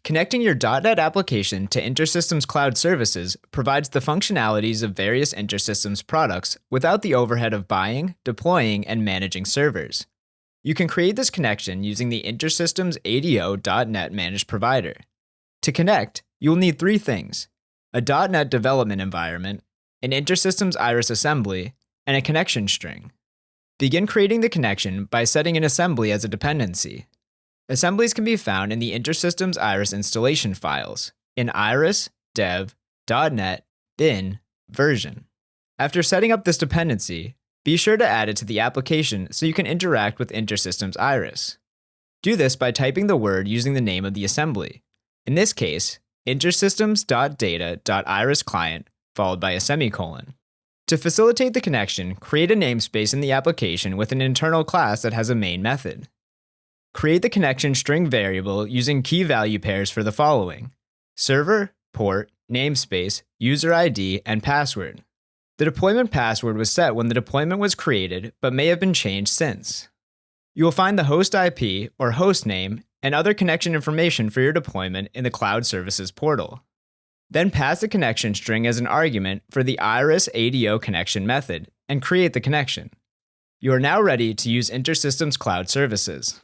Connecting your .NET application to InterSystems Cloud Services provides the functionalities of various InterSystems products without the overhead of buying, deploying, and managing servers. You can create this connection using the InterSystems ADO.NET Managed Provider. To connect, you'll need three things: a .NET development environment, an InterSystems Iris assembly, and a connection string. Begin creating the connection by setting an assembly as a dependency. Assemblies can be found in the InterSystems Iris installation files in iris, dev, .NET, bin, version. After setting up this dependency, be sure to add it to the application so you can interact with InterSystems Iris. Do this by typing the word using the name of the assembly. In this case, intersystems.data.irisClient followed by a semicolon. To facilitate the connection, create a namespace in the application with an internal class that has a main method. Create the connection string variable using key value pairs for the following: server, port, namespace, user ID, and password. The deployment password was set when the deployment was created, but may have been changed since. You will find the host IP or host name and other connection information for your deployment in the Cloud Services portal. Then pass the connection string as an argument for the Iris ADO connection method and create the connection. You are now ready to use InterSystems Cloud Services.